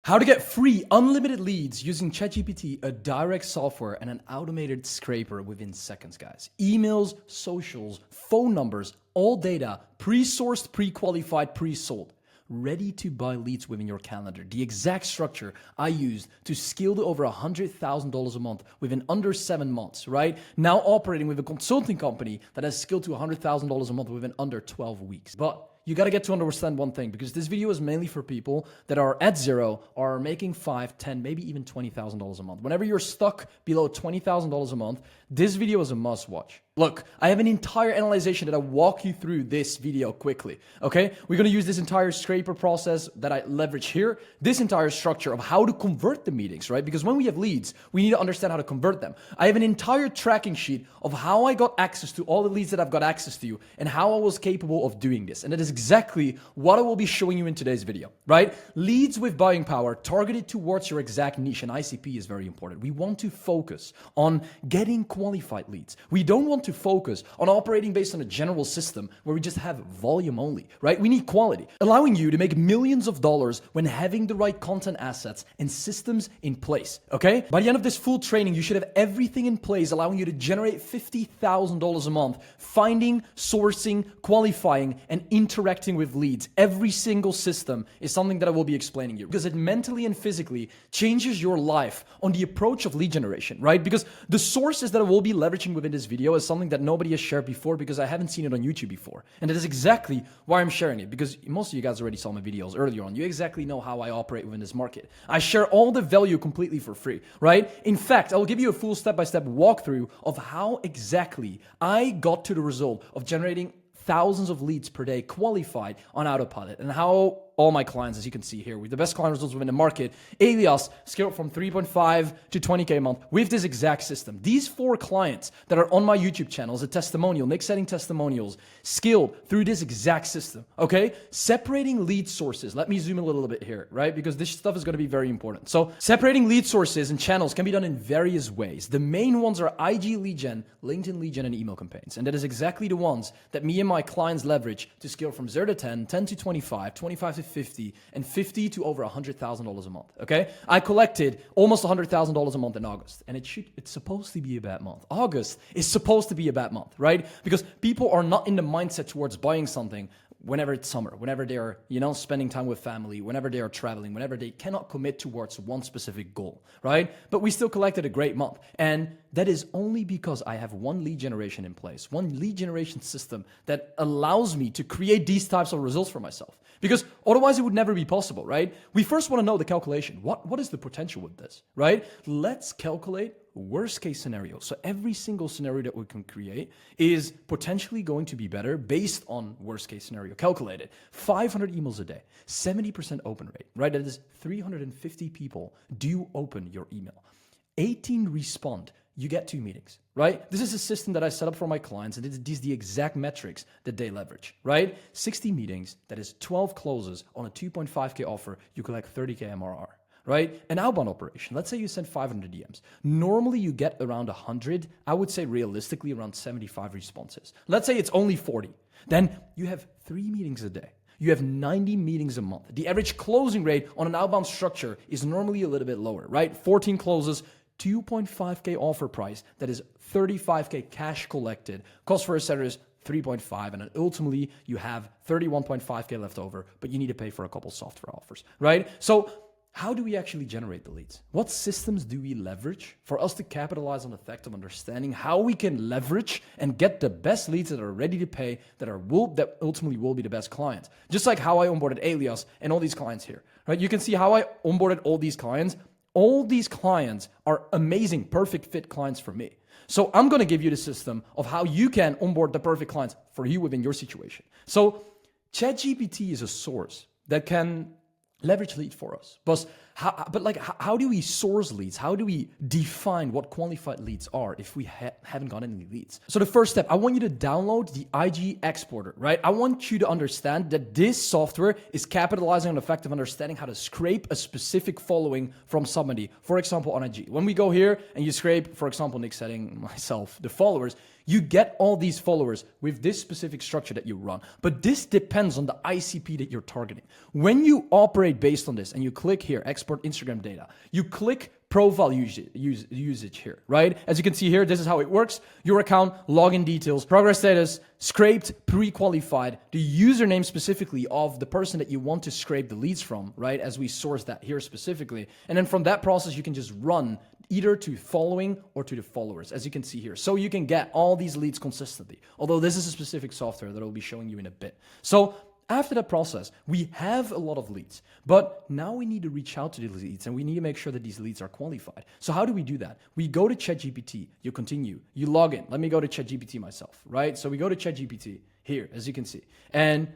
How to get free, unlimited leads using ChatGPT, a direct software, and an automated scraper within seconds, guys. Emails, socials, phone numbers, all data, pre-sourced, pre-qualified, pre-sold. Ready to buy leads within your calendar. The exact structure I used to scale to over $100,000 a month within under 7 months, right? Now operating with a consulting company that has scaled to $100,000 a month within under 12 weeks. But you got to get to understand one thing, because this video is mainly for people that are at zero or are making $5, $10, maybe even $20,000 a month. Whenever you're stuck below $20,000 a month, this video is a must watch. Look, I have an entire analyzation that I walk you through this video quickly, okay? We're going to use this entire scraper process that I leverage here, this entire structure of how to convert the meetings, right? Because when we have leads, we need to understand how to convert them. I have an entire tracking sheet of how I got access to all the leads that I've got access to and how I was capable of doing this. And that is exactly what I will be showing you in today's video, right? Leads with buying power targeted towards your exact niche, and ICP is very important. We want to focus on getting qualified leads. We don't want to focus on operating based on a general system where we just have volume only, right? We need quality, allowing you to make millions of dollars when having the right content assets and systems in place, okay? By the end of this full training, you should have everything in place, allowing you to generate $50,000 a month, finding, sourcing, qualifying, and interacting with leads. Every single system is something that I will be explaining you, because it mentally and physically changes your life on the approach of lead generation, right? Because the sources that I will be leveraging within this video is something that nobody has shared before, because I haven't seen it on YouTube before. And that is exactly why I'm sharing it, because most of you guys already saw my videos earlier on. You exactly know how I operate within this market. I share all the value completely for free, right? In fact, I will give you a full step-by-step walkthrough of how exactly I got to the result of generating thousands of leads per day qualified on autopilot, and how all my clients, as you can see here, with the best client results within the market, alias scaled from 3.5 to 20K a month with this exact system. These 4 clients that are on my YouTube channel as a testimonial, Nik Setting testimonials, scaled through this exact system, okay? Separating lead sources. Let me zoom in a little bit here, right? Because this stuff is going to be very important. So separating lead sources and channels can be done in various ways. The main ones are IG lead gen, LinkedIn lead gen, and email campaigns. And that is exactly the ones that me and my clients leverage to scale from 0 to 10, 10 to 25, 25 to 50, and 50 to over $100,000 a month, okay? I collected almost $100,000 a month in August, and it's supposed to be a bad month. August is supposed to be a bad month, right? Because people are not in the mindset towards buying something whenever it's summer, whenever they're, spending time with family, whenever they are traveling, whenever they cannot commit towards one specific goal, right? But we still collected a great month. And that is only because I have one lead generation in place, one lead generation system that allows me to create these types of results for myself. Because otherwise it would never be possible, right? We first want to know the calculation. What is the potential with this, right? Let's calculate worst case scenario. So every single scenario that we can create is potentially going to be better based on worst case scenario calculated. 500 emails a day, 70% open rate, right? That is 350 people do open your email. 18 respond. You get 2 meetings, right? This is a system that I set up for my clients, and these are the exact metrics that they leverage, right? 60 meetings, that is 12 closes on a 2.5K offer, you collect 30K MRR, right? An outbound operation, let's say you send 500 DMs. Normally you get around 100, I would say realistically around 75 responses. Let's say it's only 40. Then you have 3 meetings a day. You have 90 meetings a month. The average closing rate on an outbound structure is normally a little bit lower, right? 14 closes, 2.5K offer price, that is 35K cash collected. Cost for a setter is 3.5, and then ultimately you have 31.5K left over, but you need to pay for a couple software offers, right? So how do we actually generate the leads? What systems do we leverage for us to capitalize on the fact of understanding how we can leverage and get the best leads that are ready to pay, that ultimately will be the best clients? Just like how I onboarded Alias and all these clients here, right? You can see how I onboarded all these clients. All these clients are amazing, perfect fit clients for me. So I'm going to give you the system of how you can onboard the perfect clients for you within your situation. So ChatGPT is a source that can leverage lead for us. But how do we source leads? How do we define what qualified leads are if we haven't got any leads? So the first step, I want you to download the IG exporter, right? I want you to understand that this software is capitalizing on the fact of understanding how to scrape a specific following from somebody, for example, on IG. When we go here and you scrape, for example, Nik Setting, myself, the followers, You get all these followers with this specific structure that you run, but this depends on the ICP that you're targeting. When you operate based on this and you click here, export Instagram data, you click profile usage here, right? As you can see here, this is how it works. Your account, login details, progress status, scraped, pre-qualified, the username specifically of the person that you want to scrape the leads from, right? As we source that here specifically. And then from that process, you can just run either to following or to the followers, as you can see here. So you can get all these leads consistently, although this is a specific software that I'll be showing you in a bit. So after that process, we have a lot of leads, but now we need to reach out to these leads and we need to make sure that these leads are qualified. So how do we do that? We go to ChatGPT, you continue, you log in. Let me go to ChatGPT myself, right? So we go to ChatGPT here, as you can see, and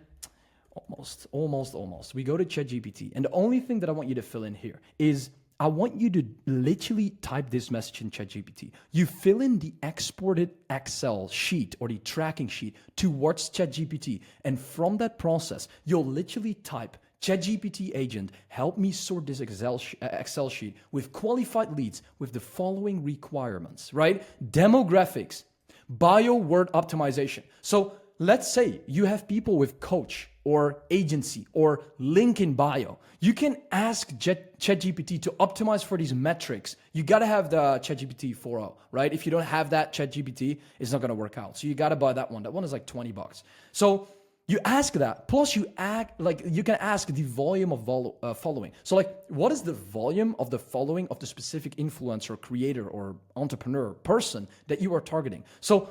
almost. We go to ChatGPT, and the only thing that I want you to fill in here is I want you to literally type this message in ChatGPT. You fill in the exported Excel sheet or the tracking sheet towards ChatGPT. And from that process, you'll literally type, ChatGPT agent, help me sort this Excel sheet with qualified leads with the following requirements, right? Demographics, bio word optimization. So let's say you have people with coach or agency or link in bio. You can ask ChatGPT to optimize for these metrics. You got to have the ChatGPT 4.0, right? If you don't have that ChatGPT, it's not going to work out. So you got to buy that one. That one is like $20. So you ask that, plus you can ask the volume of following. So like, what is the volume of the following of the specific influencer, creator, or entrepreneur person that you are targeting? So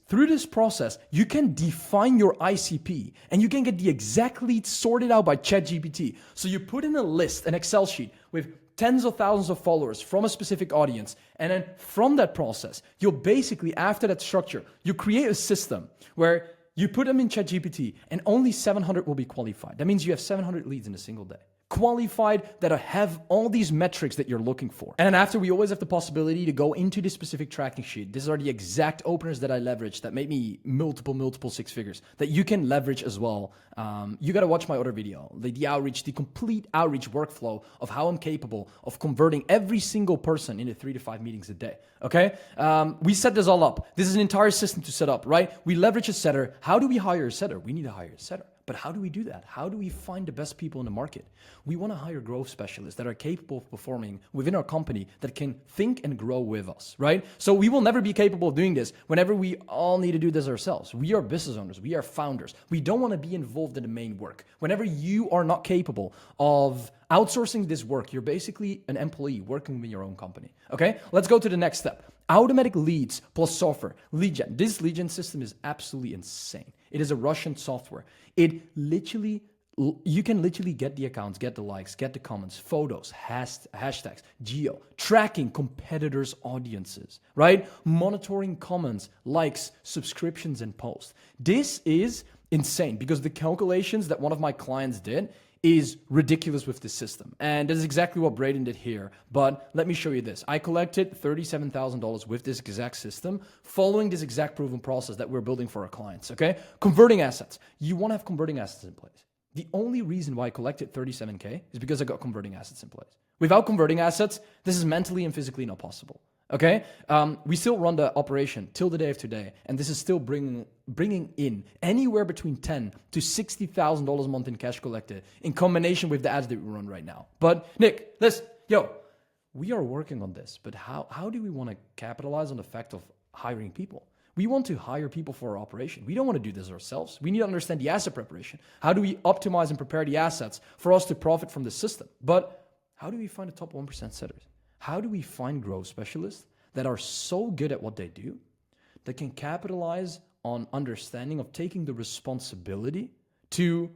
through this process, you can define your ICP and you can get the exact leads sorted out by ChatGPT. So you put in a list, an Excel sheet with tens of thousands of followers from a specific audience. And then from that process, you'll basically, after that structure, you create a system where you put them in ChatGPT and only 700 will be qualified. That means you have 700 leads in a single day. Qualified, that have all these metrics that you're looking for. And then after, we always have the possibility to go into the specific tracking sheet. These are the exact openers that I leverage that made me multiple six figures that you can leverage as well. You got to watch my other video, the outreach, the complete outreach workflow of how I'm capable of converting every single person into 3 to 5 meetings a day. Okay. We set this all up. This is an entire system to set up, right? We leverage a setter. How do we hire a setter? We need to hire a setter. But how do we do that? How do we find the best people in the market? We want to hire growth specialists that are capable of performing within our company, that can think and grow with us, right? So we will never be capable of doing this whenever we all need to do this ourselves. We are business owners. We are founders. We don't want to be involved in the main work. Whenever you are not capable of outsourcing this work, you're basically an employee working with your own company, okay? Let's go to the next step. Automatic leads plus software. Lead gen. This lead gen system is absolutely insane. It is a Russian software. You can literally get the accounts, get the likes, get the comments, photos, hashtags, geo, tracking competitors' audiences, right? Monitoring comments, likes, subscriptions, and posts. This is insane because the calculations that one of my clients did is ridiculous with this system. And this is exactly what Braden did here. But let me show you this. I collected $37,000 with this exact system following this exact proven process that we're building for our clients, okay? Converting assets. You want to have converting assets in place. The only reason why I collected 37K is because I got converting assets in place. Without converting assets, this is mentally and physically not possible. Okay, we still run the operation till the day of today, and this is still bringing in anywhere between $10,000 to $60,000 a month in cash collected in combination with the ads that we run right now. But Nick, listen, we are working on this, but how do we want to capitalize on the fact of hiring people? We want to hire people for our operation. We don't want to do this ourselves. We need to understand the asset preparation. How do we optimize and prepare the assets for us to profit from the system? But how do we find the top 1% setters? How do we find growth specialists that are so good at what they do that can capitalize on understanding of taking the responsibility to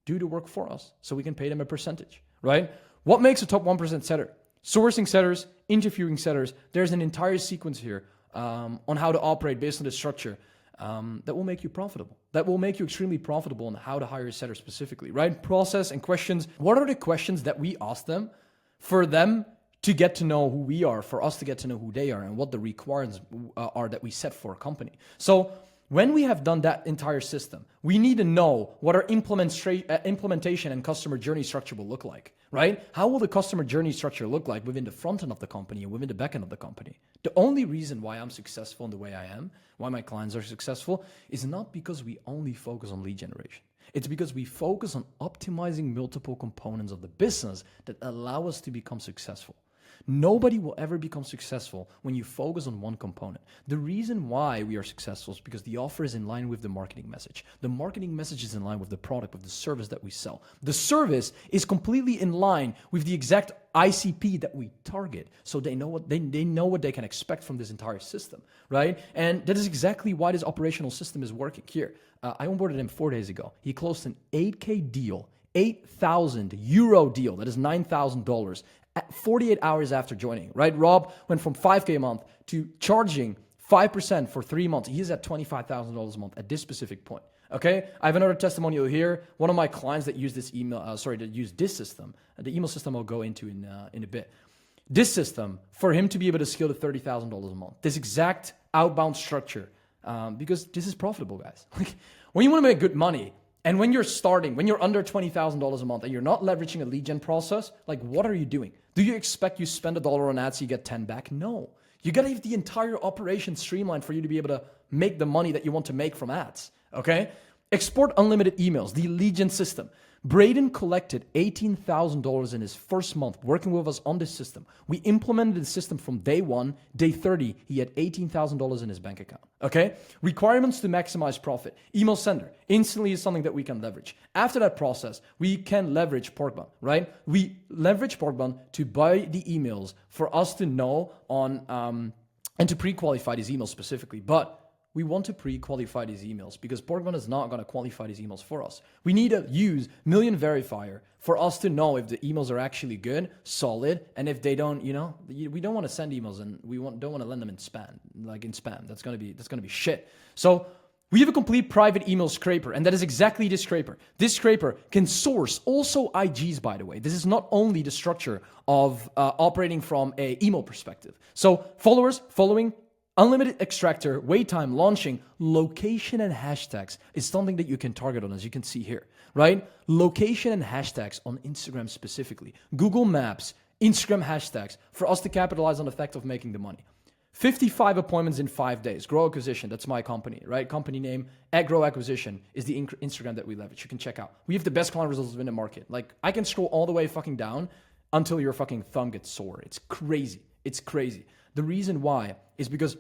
do the work for us so we can pay them a percentage, right? What makes a top 1% setter? Sourcing setters, interviewing setters. There's an entire sequence here on how to operate based on the structure that will make you profitable. That will make you extremely profitable on how to hire a setter specifically, right? Process and questions. What are the questions that we ask them for them to get to know who we are, for us to get to know who they are, and what the requirements are that we set for a company? So When we have done that entire system, we need to know what our implementation and customer journey structure will look like, right? How will the customer journey structure look like within the front end of the company and within the back end of the company? The only reason why I'm successful in the way I am, why my clients are successful, is not because we only focus on lead generation. It's because we focus on optimizing multiple components of the business that allow us to become successful. Nobody will ever become successful when you focus on one component. The reason why we are successful is because the offer is in line with the marketing message. The marketing message is in line with the product, with the service that we sell. The service is completely in line with the exact ICP that we target. So they know what they can expect from this entire system, right? And that is exactly why this operational system is working here. I onboarded him 4 days ago. He closed an 8K deal, 8,000 euro deal. That is $9,000. 48 hours after joining, right? Rob went from 5K a month to charging 5% for 3 months. He is at $25,000 a month at this specific point. Okay, I have another testimonial here. One of my clients that used this that used this system, the email system I'll go into in a bit. This system, for him to be able to scale to $30,000 a month, this exact outbound structure, because this is profitable, guys. Like, when you want to make good money, and when you're starting, when you're under $20,000 a month and you're not leveraging a lead gen process, like, what are you doing? Do you expect you spend $1 on ads, you get 10 back? No. You got to have the entire operation streamlined for you to be able to make the money that you want to make from ads, okay? Export unlimited emails, the lead gen system. Braden collected $18,000 in his first month working with us on this system. We implemented the system from day 1. Day 30, he had $18,000 in his bank account. Okay? Requirements to maximize profit. Email sender instantly is something that we can leverage. After that process, we can leverage Porkbun, right? We leverage Porkbun to buy the emails for us to know on and to pre-qualify these emails specifically. But we want to pre-qualify these emails because Porkbun is not going to qualify these emails for us. We need to use Million Verifier for us to know if the emails are actually good, solid, and if they don't, we don't want to send emails and don't want to lend them in spam, That's going to be shit. So we have a complete private email scraper, and that is exactly this scraper. This scraper can source also IGs, by the way. This is not only the structure of operating from a email perspective. So followers, following, unlimited extractor, wait time, launching, location and hashtags is something that you can target on, as you can see here, right? Location and hashtags on Instagram specifically. Google Maps, Instagram hashtags for us to capitalize on the fact of making the money. 55 appointments in 5 days. Grow Acquisition, that's my company, right? Company name, Grow Acquisition is the Instagram that we leverage. You can check out. We have the best client results in the market. Like, I can scroll all the way fucking down until your fucking thumb gets sore. It's crazy. It's crazy. The reason why is because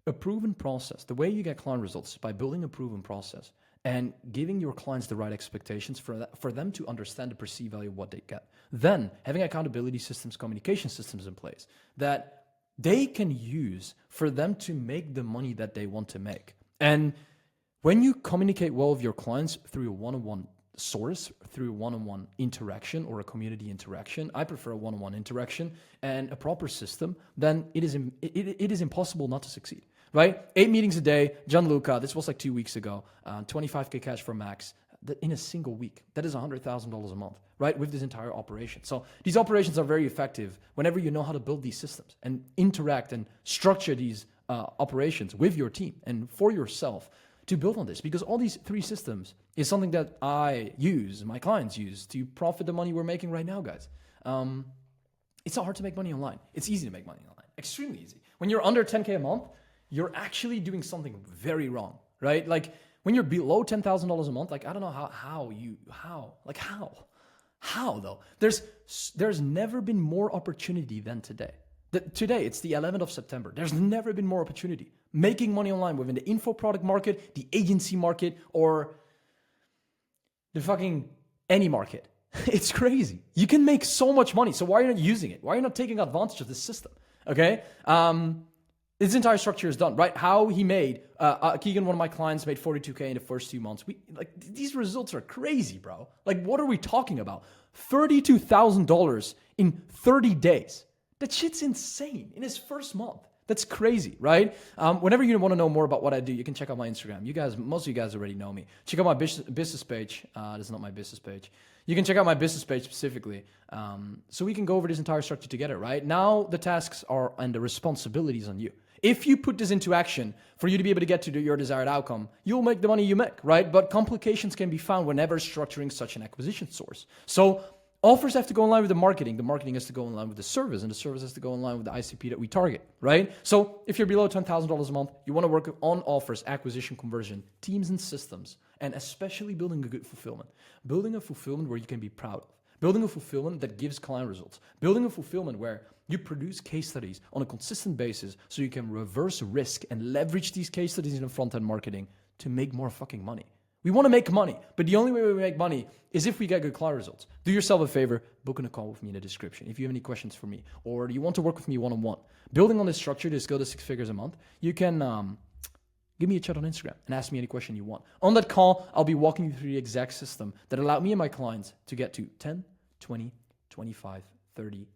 a proven process, the way you get client results is by building a proven process and giving your clients the right expectations for them to understand the perceived value of what they get. Then having accountability systems, communication systems in place that they can use for them to make the money that they want to make. And when you communicate well with your clients through a one-on-one source, through one-on-one interaction or a community interaction, I prefer a one-on-one interaction and a proper system, then it is impossible not to succeed, right? 8 meetings a day, Gianluca, this was like 2 weeks ago, 25K cash for Max, in a single week. That is $100,000 a month, right? With this entire operation. So these operations are very effective whenever you know how to build these systems and interact and structure these operations with your team and for yourself to build on this, because all these 3 systems is something that I use, my clients use to profit the money we're making right now, guys. It's not hard to make money online. It's easy to make money online, extremely easy. When you're under 10K a month, you're actually doing something very wrong, right? Like when you're below $10,000 a month, like I don't know how though? There's never been more opportunity than today. Today, it's the 11th of September. There's never been more opportunity. Making money online within the info product market, the agency market, or the fucking any market. It's crazy. You can make so much money. So why are you not using it? Why are you not taking advantage of this system? Okay? This entire structure is done, right? How he made, Keegan, one of my clients, made 42K in the first 2 months. These results are crazy, bro. Like, what are we talking about? $32,000 in 30 days. That shit's insane in his first month. That's crazy, right? Whenever you want to know more about what I do, you can check out my Instagram. Most of you guys already know me. Check out my business page. This is not my business page. You can check out my business page specifically. So we can go over this entire structure together, right? Now the tasks are and the responsibilities on you. If you put this into action for you to be able to get to your desired outcome, you'll make the money you make, right? But complications can be found whenever structuring such an acquisition source. So offers have to go in line with the marketing has to go in line with the service, and the service has to go in line with the ICP that we target, right? So if you're below $10,000 a month, you want to work on offers, acquisition, conversion, teams and systems, and especially building a good fulfillment. Building a fulfillment where you can be proud of. Building a fulfillment that gives client results. Building a fulfillment where you produce case studies on a consistent basis so you can reverse risk and leverage these case studies in the front-end marketing to make more fucking money. We want to make money, but the only way we make money is if we get good client results. Do yourself a favor, book in a call with me in the description. If you have any questions for me, or you want to work with me one-on-one, building on this structure to scale to 6 figures a month, you can give me a chat on Instagram and ask me any question you want. On that call, I'll be walking you through the exact system that allowed me and my clients to get to 10, 20, 25, 30,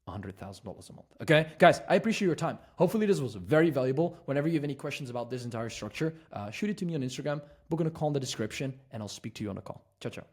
$100,000 a month. Okay, guys, I appreciate your time. Hopefully this was very valuable. Whenever you have any questions about this entire structure, shoot it to me on Instagram, book in a call in the description, and I'll speak to you on the call. Ciao, ciao.